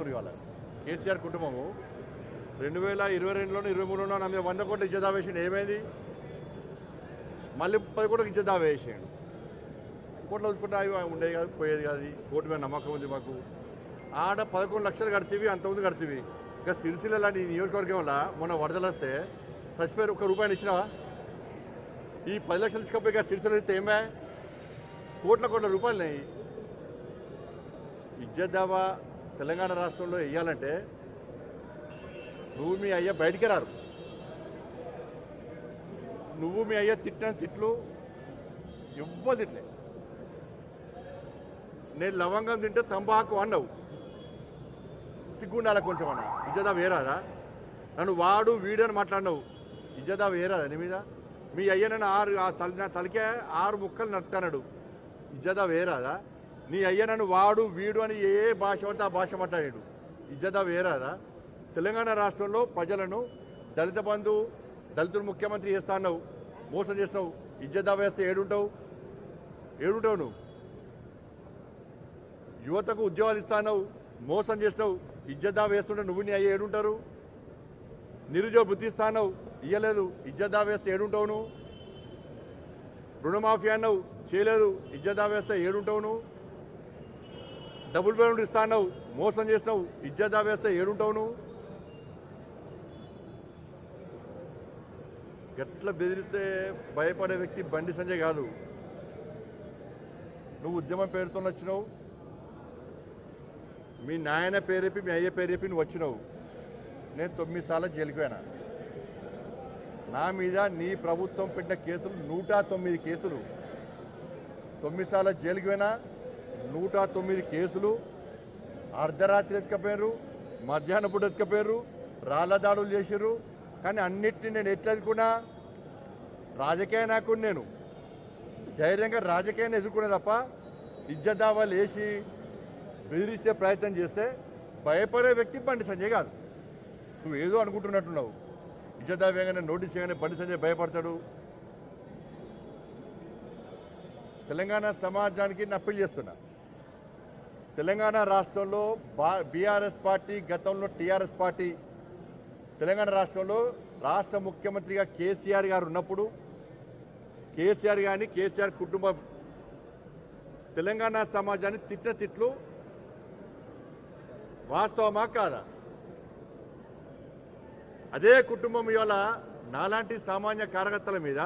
చేస్తున్నారు ఇవాళ కేసీఆర్ కుటుంబము 2022లోనో 23లోనో నా మీద 100 కోట్ల ఇజ్జత్ దావా వేసిండు. ఏమైంది? మళ్ళీ 10 కోట్లకు ఇజ్జత్ దావా వేసాడు. కోట్లు చూసుకుంటే అవి ఉండేది కాదు, పోయేది కాదు. కోర్టు మీద నమ్మకం ఉంది మాకు. ఆడ 11 లక్షలు కడితేవి, అంతకుముందు కడితేవి. ఇంకా సిరిసిల్ల లాంటి నియోజకవర్గం వల్ల మొన్న వరదలు వస్తే చచ్చిపోయారు. ₹1 ఇచ్చినావా? ఈ 10 లక్షలు ఇచ్చుకోపోయి సిరిసిల్ల ఇస్తే ఏమే కోట్ల రూపాయలున్నాయి. ఇజ్జత్ దావా తెలంగాణ రాష్ట్రంలో వేయాలంటే నువ్వు మీ అయ్య బయటికి రారు. నువ్వు మీ అయ్య తిట్టిన తిట్లు ఎవ్వరు తిట్లే. నేను లవంగం తింటే తంబాకు అన్నావు. సిగ్గుండాల కొంచెం అన్న. ఇజ్జత్ దావా వేరాదా? నన్ను వాడు వీడు అని మాట్లాడినావు. ఇజ్జత్ దావా వేరాదా నీ మీద? మీ అయ్య నన్ను నా తలకే 6 ముక్కలు నడుపుతాడు. ఇజ్జత్ దావా వేరాదా? నీ అయ్య నన్ను వాడు వీడు అని ఏ భాష పడితే ఆ భాష మాట్లాడాడు. ఇజ్జత్ దావా వేరాదా? తెలంగాణ రాష్ట్రంలో ప్రజలను దళిత బంధు, దళితులు ముఖ్యమంత్రి చేస్తావు, మోసం చేస్తావు. ఇజ్జత్ దావా వేస్తే ఏడుంటావు నువ్వు? యువతకు ఉద్యోగాలు ఇస్తావు, మోసం చేస్తావు. ఇజ్జత్ దావా వేస్తుంటే నువ్వు నీ అయ్య ఏడుంటారు? నిరుద్యోగ వృత్తి ఇస్తావు, ఇయ్యలేదు. ఇజ్జత్ దావా వేస్తే ఏడుంటావు నువ్వు? రుణమాఫీ అన్నావు, చేయలేదు. ఇజ్జత్ దావా వేస్తే ఏడుంటావు నువ్వు? డబుల్ బెడ్రూమ్ ఇస్తావు, మోసం చేస్తావు. ఇజ్జత్ దావా వేస్తే ఏడుంటావు నువ్వు? ఎట్లా బెదిరిస్తే భయపడే వ్యక్తి బండి సంజయ్ కాదు. నువ్వు ఉద్యమం పేరుతో వచ్చినావు. మీ నాయన పేరు చెప్పి, మీ అయ్య పేరు చెప్పి నువ్వు వచ్చినావు. నేను 9 సార్లు జైలుకి పోయినా. నా మీద నీ ప్రభుత్వం పెట్టిన కేసులు 109 కేసులు. 9 సార్లు జైలుకి పోయినా. 109 కేసులు. అర్ధరాత్రి ఎత్తుకపోయారు, మధ్యాహ్నం పూట ఎత్తుకపోయారు, రాళ్ల దాడులు చేశారు. కానీ అన్నిటినీ నేను ఎట్లా ఎదుర్కొన్నా? రాజకీయ నాయకుడు నేను. ధైర్యంగా రాజకీయాన్ని ఎదుర్కొనే తప్ప ఇజ్జత్ దావాలు వేసి బెదిరించే ప్రయత్నం చేస్తే భయపడే వ్యక్తి బండి సంజయ్ కాదు. నువ్వు ఏదో అనుకుంటున్నట్టున్నావు. ఇజ్జత్ దావా వేయగానే నోటీస్ చేయగానే బండి సంజయ్ భయపడతాడు. తెలంగాణ సమాజానికి నేను అప్పీల్ చేస్తున్నా. తెలంగాణ రాష్ట్రంలో బీఆర్ఎస్ పార్టీ, గతంలో టీఆర్ఎస్ పార్టీ, తెలంగాణ రాష్ట్రంలో రాష్ట్ర ముఖ్యమంత్రిగా కేసీఆర్ గారు ఉన్నప్పుడు కేసీఆర్ గారిని, కేసీఆర్ కుటుంబం తెలంగాణ సమాజాన్ని తిట్టిన తిట్లు వాస్తవమా కాదా? అదే కుటుంబం ఇవాళ నాలాంటి సామాన్య కార్యకర్తల మీద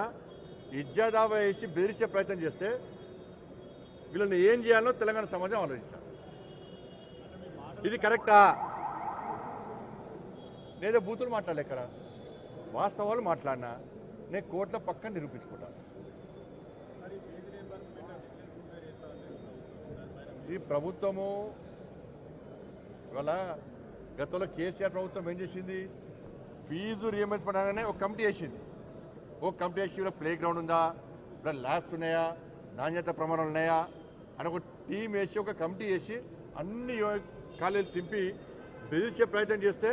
ఇజ్జత్ దావా వేసి బెదిరించే ప్రయత్నం చేస్తే వీళ్ళని ఏం చేయాలో తెలంగాణ సమాజం ఆలోచించాలి. ఇది కరెక్టా? నేనే బూతులు మాట్లాడలే. ఇక్కడ వాస్తవాలు మాట్లాడినా నేను కోర్టుల పక్కన నిరూపించుకుంటాను. ఈ ప్రభుత్వము ఇవాళ గతంలో కేసీఆర్ ప్రభుత్వం ఏం చేసింది? ఫీజు రియంబర్స్మెంట్ అనగానే ఒక కమిటీ వేసింది. కమిటీ వేసి ఇలా ప్లే గ్రౌండ్ ఉందా, ఇలా ల్యాబ్స్ ఉన్నాయా, నాణ్యత ప్రమాణాలు ఉన్నాయా అని ఒక టీం వేసి, ఒక కమిటీ వేసి అన్ని కాలేజీలు తింపి బెదిరించే ప్రయత్నం చేస్తే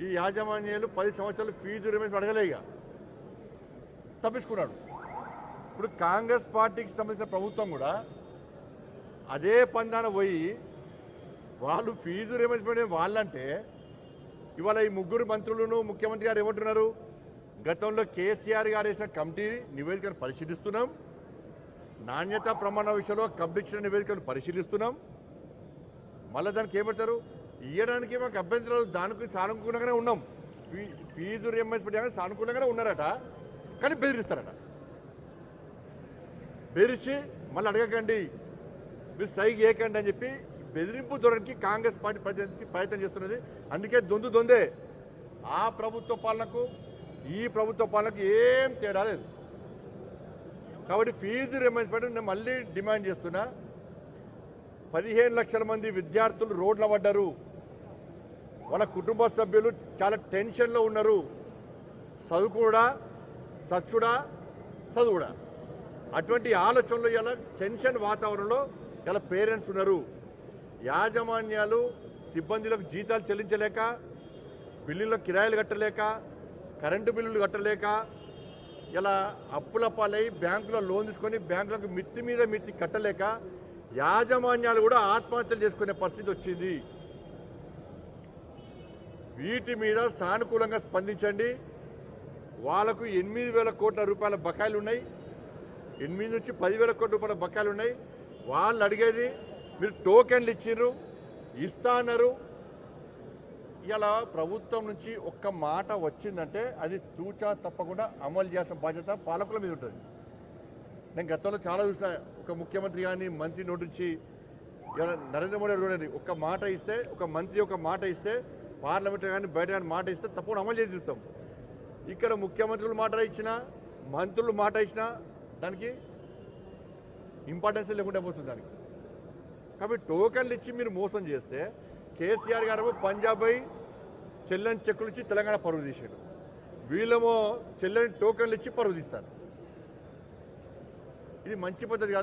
ఈ యాజమాన్యాలు 10 సంవత్సరాలు ఫీజు రియంబర్స్మెంట్ అడగలే. ఇక తప్పించుకున్నాడు. ఇప్పుడు కాంగ్రెస్ పార్టీకి సంబంధించిన ప్రభుత్వం కూడా అదే పందాన పోయి వాళ్ళు ఫీజు రియంబర్స్మెంట్ వాళ్ళంటే ఇవాళ ఈ ముగ్గురు మంత్రులను ముఖ్యమంత్రి గారు ఏమంటున్నారు? గతంలో కేసీఆర్ గారు వేసిన కమిటీ నివేదికను పరిశీలిస్తున్నాం, నాణ్యత ప్రమాణ విషయంలో కమిటీ నివేదికను పరిశీలిస్తున్నాం. మళ్ళీ దానికి ఏమంటారు? ఇవ్వడానికి మాకు అభ్యంతరాలు, దానికి సానుకూలంగానే ఉన్నాం. ఫీజు రియంబర్స్మెంట్ సానుకూలంగానే ఉన్నారట, కానీ బెదిరిస్తారట. బెదిరించి మళ్ళీ అడగకండి, మీరు స్ట్రైక్ చేయకండి అని చెప్పి బెదిరింపు ధోరణికి కాంగ్రెస్ పార్టీ ప్రయత్నం చేస్తున్నది. అందుకే దొందే. ఆ ప్రభుత్వ పాలనకు ఈ ప్రభుత్వ పాలనకు ఏం తేడా లేదు. కాబట్టి ఫీజు రియంబర్స్మెంట్ నేను మళ్ళీ డిమాండ్ చేస్తున్నా. 15 లక్షల మంది విద్యార్థులు రోడ్ల పడ్డారు. వాళ్ళ కుటుంబ సభ్యులు చాలా టెన్షన్లో ఉన్నారు. చదువుకుడా, సచ్చుడా, చదువుడా, అటువంటి ఆలోచనలు ఇలా టెన్షన్ వాతావరణంలో ఇలా పేరెంట్స్ ఉన్నారు. యాజమాన్యాలు సిబ్బందులకు జీతాలు చెల్లించలేక, బిల్లులకు కిరాయిలు కట్టలేక, కరెంటు బిల్లులు కట్టలేక ఇలా అప్పుల పాలై బ్యాంకులో లోన్ తీసుకొని బ్యాంకులకు మిత్తి మీద మిత్తి కట్టలేక యాజమాన్యాలు కూడా ఆత్మహత్యలు చేసుకునే పరిస్థితి వచ్చింది. వీటి మీద సానుకూలంగా స్పందించండి. వాళ్ళకు 8,000 కోట్ల రూపాయల బకాయిలు ఉన్నాయి, 8 నుంచి 10,000 కోట్ల రూపాయల బకాయిలు ఉన్నాయి. వాళ్ళు అడిగేది మీరు టోకెన్లు ఇచ్చిర్రు, ఇస్తా అన్నారు. ఇలా ప్రభుత్వం నుంచి ఒక్క మాట వచ్చిందంటే అది తూచా తప్పకుండా అమలు చేయాల్సిన బాధ్యత పాలకుల మీద ఉంటుంది. నేను గతంలో చాలా చూసిన, ఒక ముఖ్యమంత్రి కానీ మంత్రి నోటి నుంచి నరేంద్ర మోడీ గారు ఒక మాట ఇస్తే, ఒక మంత్రి ఒక మాట ఇస్తే, పార్లమెంట్ కానీ బయట కానీ మాట ఇస్తే తప్పకుండా అమలు చేసి చూస్తాం. ఇక్కడ ముఖ్యమంత్రులు మాట ఇచ్చినా, మంత్రులు మాట ఇచ్చినా దానికి ఇంపార్టెన్స్ లేకుండా పోతుంది దానికి. కాబట్టి టోకన్లు ఇచ్చి మీరు మోసం చేస్తే, కేసీఆర్ గారు పంజాబ్ పోయి చెల్లని చెక్కులు ఇచ్చి తెలంగాణ పరువు తీసాడు, వీళ్ళేమో చెల్లని టోకన్లు ఇచ్చి పరువు తీస్తారు. ఇది మంచి పద్ధతి కాదు.